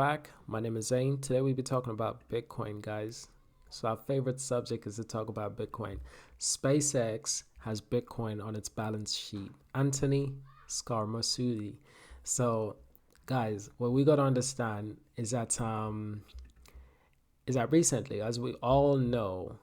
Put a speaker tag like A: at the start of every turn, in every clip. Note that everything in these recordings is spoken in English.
A: Back. My name is Zane. Today we'll be talking about Bitcoin, guys. So our favorite subject is to talk about Bitcoin. SpaceX has Bitcoin on its balance sheet. Anthony Scarmasudi. So, guys, what we got to understand is that recently, as we all know,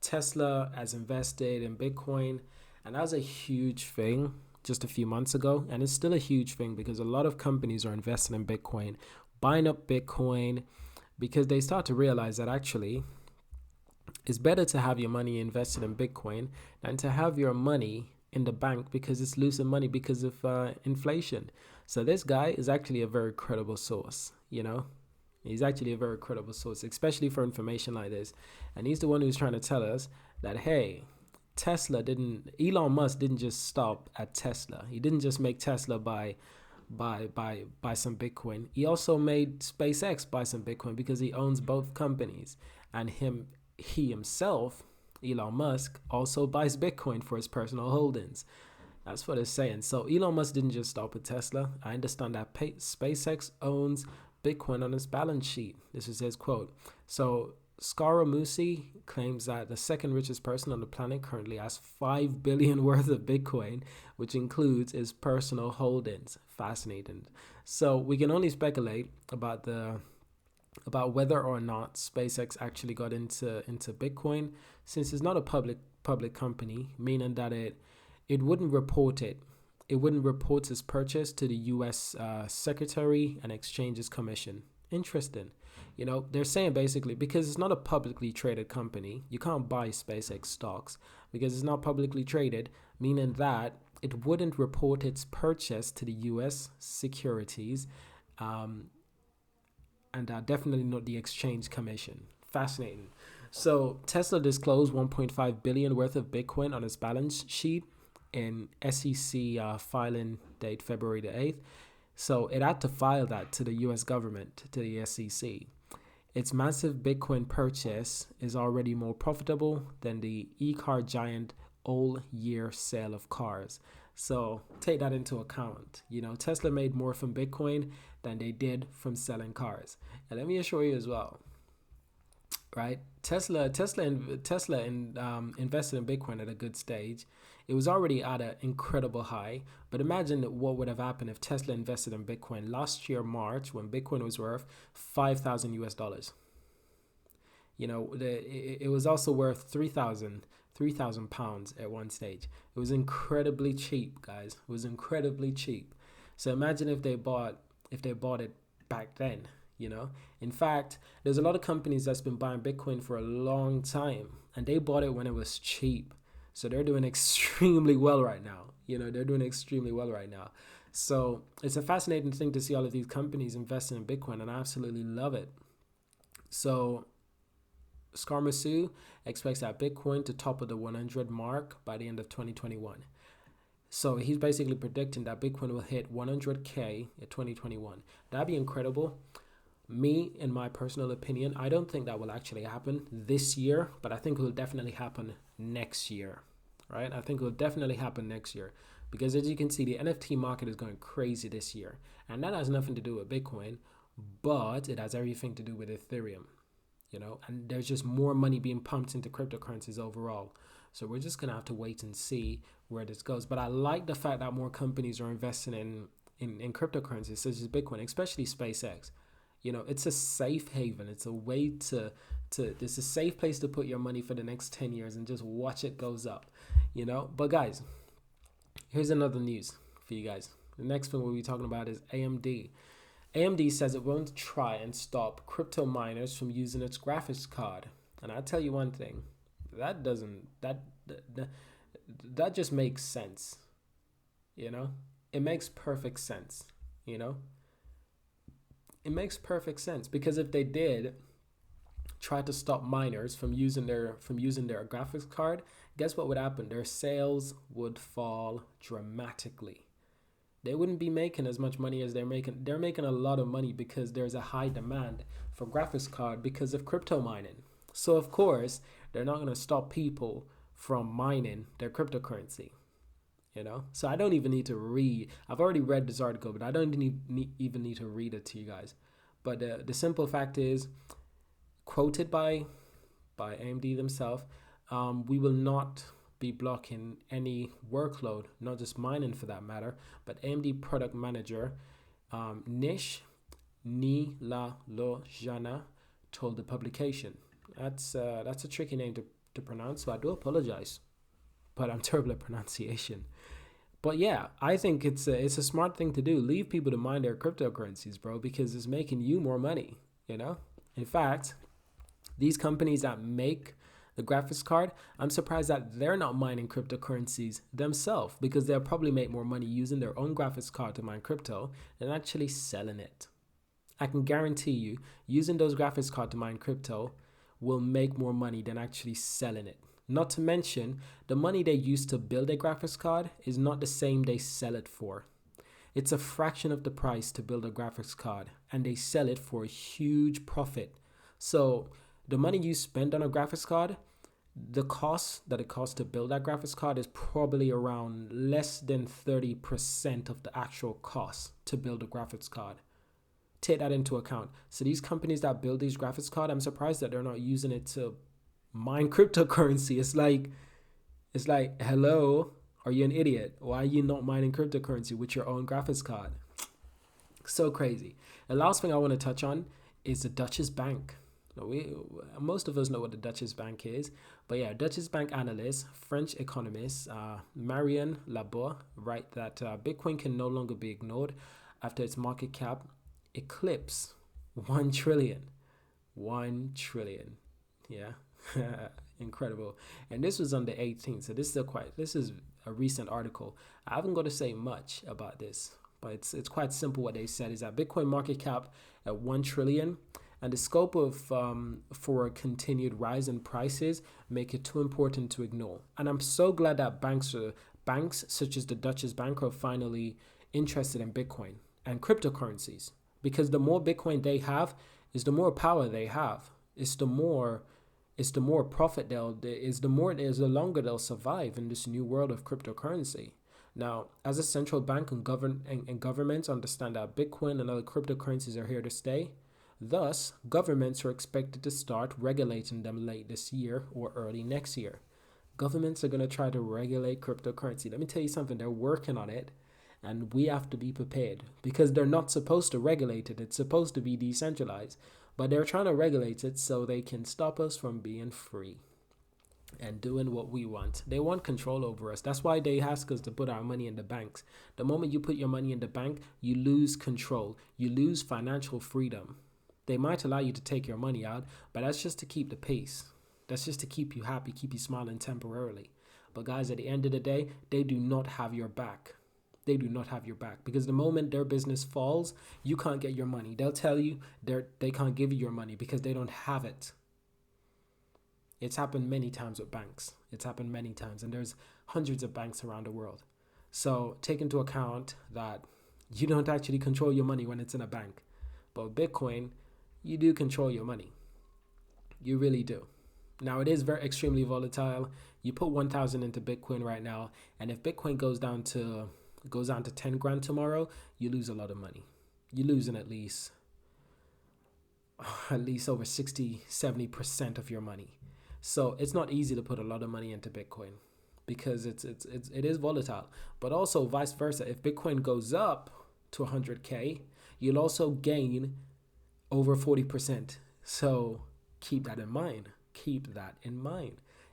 A: Tesla has invested in Bitcoin, and that's a huge thing just a few months ago. And it's still a huge thing because a lot of companies are investing in Bitcoin, buying up Bitcoin, because they start to realize that actually it's better to have your money invested in Bitcoin than to have your money in the bank because it's losing money because of inflation. So this guy is actually a very credible source. He's actually a very credible source, especially for information like this. And he's the one who's trying to tell us that, hey, Elon Musk didn't just stop at Tesla. He didn't just make Tesla buy some Bitcoin. He also made SpaceX buy some Bitcoin because he owns both companies. And he himself, Elon Musk, also buys Bitcoin for his personal holdings. That's what it's saying. So Elon Musk didn't just stop at Tesla. I understand that SpaceX owns Bitcoin on its balance sheet. This is his quote. So Scaramucci claims that the second richest person on the planet currently has 5 billion worth of Bitcoin, which includes his personal holdings. Fascinating. So we can only speculate about whether or not SpaceX actually got into Bitcoin, since it's not a public company, meaning that it wouldn't report it. It wouldn't report its purchase to the U.S. Secretary and Exchanges Commission. Interesting. They're saying basically because it's not a publicly traded company, you can't buy SpaceX stocks because it's not publicly traded, meaning that it wouldn't report its purchase to the U.S. Securities and definitely not the Exchange Commission. Fascinating. So Tesla disclosed 1.5 billion worth of Bitcoin on its balance sheet in SEC filing date February the 8th. So it had to file that to the US government, to the SEC. Its massive Bitcoin purchase is already more profitable than the e-car giant all-year sale of cars. So take that into account. Tesla made more from Bitcoin than they did from selling cars. And let me assure you as well, right? Tesla invested in Bitcoin at a good stage. It was already at an incredible high, but imagine what would have happened if Tesla invested in Bitcoin last year, March, when Bitcoin was worth 5,000 US dollars. It was also worth 3,000 pounds at one stage. It was incredibly cheap, guys. It was incredibly cheap. So imagine if they bought it back then. In fact, there's a lot of companies that's been buying Bitcoin for a long time, and they bought it when it was cheap. So they're doing extremely well right now. They're doing extremely well right now. So it's a fascinating thing to see all of these companies investing in Bitcoin, and I absolutely love it. So Scarmasu expects that Bitcoin to topple the 100 mark by the end of 2021. So he's basically predicting that Bitcoin will hit 100K in 2021. That'd be incredible. Me, in my personal opinion, I don't think that will actually happen this year, but I think it will definitely happen next year, right? I think it will definitely happen next year because, as you can see, the NFT market is going crazy this year, and that has nothing to do with Bitcoin, but it has everything to do with Ethereum, and there's just more money being pumped into cryptocurrencies overall. So we're just gonna have to wait and see where this goes. But I like the fact that more companies are investing in cryptocurrencies such as Bitcoin, especially SpaceX. It's a safe haven. It's a way it's a safe place to put your money for the next 10 years and just watch it goes up, But guys, here's another news for you guys. The next one we'll be talking about is AMD. AMD says it won't try and stop crypto miners from using its graphics card. And I'll tell you one thing, that just makes sense. It makes perfect sense, It makes perfect sense because if they did try to stop miners from using their graphics card, guess what would happen? Their sales would fall dramatically. They wouldn't be making as much money as they're making. They're making a lot of money because there's a high demand for graphics card because of crypto mining. So of course, they're not going to stop people from mining their cryptocurrency. you know. So I don't even need to read. I've already read this article, but I don't even need to read it to you guys. But the simple fact is, quoted by AMD themselves, we will not be blocking any workload, not just mining for that matter, but AMD product manager Nish Nilalojana told the publication. That's a tricky name to pronounce, so I do apologize, but I'm terrible at pronunciation. But yeah, I think it's a smart thing to do. Leave people to mine their cryptocurrencies, bro, because it's making you more money, you know? In fact, these companies that make the graphics card, I'm surprised that they're not mining cryptocurrencies themselves, because they'll probably make more money using their own graphics card to mine crypto than actually selling it. I can guarantee you, using those graphics card to mine crypto will make more money than actually selling it. Not to mention, the money they use to build a graphics card is not the same they sell it for. It's a fraction of the price to build a graphics card, and they sell it for a huge profit. So the money you spend on a graphics card, the cost that it costs to build that graphics card is probably around less than 30% of the actual cost to build a graphics card. Take that into account. So these companies that build these graphics cards, I'm surprised that they're not using it to mine cryptocurrency. It's like, hello, are you an idiot? Why are you not mining cryptocurrency with your own graphics card? So crazy. The last thing I want to touch on is the Duchess Bank. Most of us know what the Duchess Bank is, but yeah, Duchess Bank analyst, French economist Marion Labor write that Bitcoin can no longer be ignored after its market cap eclipse 1 trillion. 1 trillion. Yeah. Incredible. And this was on the 18th. So this is a recent article. I haven't got to say much about this, but it's quite simple. What they said is that Bitcoin market cap at 1 trillion, and the scope of for a continued rise in prices make it too important to ignore. And I'm so glad that banks such as the Duchess Bank are finally interested in Bitcoin and cryptocurrencies, because the more Bitcoin they have is the more power they have. It's the more profit the longer they'll survive in this new world of cryptocurrency. Now, as a central bank and governments understand that Bitcoin and other cryptocurrencies are here to stay, thus governments are expected to start regulating them late this year or early next year. Governments are going to try to regulate cryptocurrency. Let me tell you something, they're working on it, and we have to be prepared, because they're not supposed to regulate it. It's supposed to be decentralized. But they're trying to regulate it so they can stop us from being free and doing what we want. They want control over us. That's why they ask us to put our money in the banks. The moment you put your money in the bank, you lose control. You lose financial freedom. They might allow you to take your money out, but that's just to keep the peace. That's just to keep you happy, keep you smiling temporarily. But guys, at the end of the day, they do not have your back. They do not have your back, because the moment their business falls, you can't get your money. They'll tell you they can't give you your money because they don't have it. It's happened many times with banks. It's happened many times, and there's hundreds of banks around the world. So take into account that you don't actually control your money when it's in a bank. But with Bitcoin, you do control your money. You really do. Now, it is very extremely volatile. You put 1,000 into Bitcoin right now, and if Bitcoin goes down to 10 grand tomorrow, you lose a lot of money. You're losing at least over 60-70% of your money. So it's not easy to put a lot of money into Bitcoin, because it is volatile. But also vice versa, if Bitcoin goes up to 100k, you'll also gain over 40%. So keep that in mind.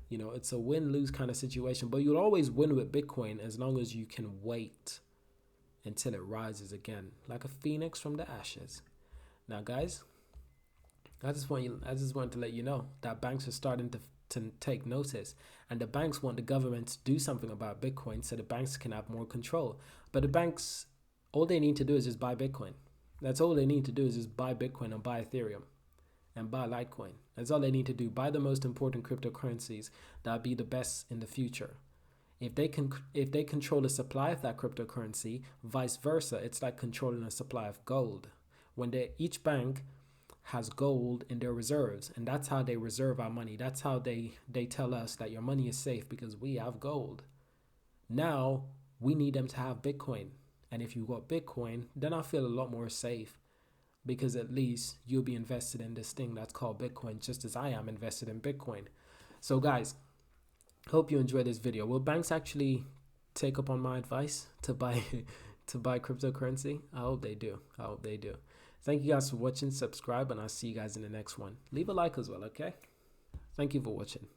A: You know, it's a win-lose kind of situation, but you'll always win with Bitcoin as long as you can wait until it rises again, like a phoenix from the ashes. Now, guys, I just want to let you know that banks are starting to take notice, and the banks want the government to do something about Bitcoin so the banks can have more control. But the banks, all they need to do is just buy Bitcoin. That's all they need to do, is just buy Bitcoin and buy Ethereum and buy Litecoin. That's all they need to do. Buy the most important cryptocurrencies that'll be the best in the future. If they control the supply of that cryptocurrency, vice versa, it's like controlling a supply of gold. When each bank has gold in their reserves, and that's how they reserve our money. That's how they tell us that your money is safe, because we have gold. Now, we need them to have Bitcoin. And if you got Bitcoin, then I feel a lot more safe, because at least you'll be invested in this thing that's called Bitcoin, just as I am invested in Bitcoin. So guys, hope you enjoyed this video. Will banks actually take up on my advice to buy to buy cryptocurrency? I hope they do. I hope they do. Thank you guys for watching. Subscribe, and I'll see you guys in the next one. Leave a like as well, okay? Thank you for watching.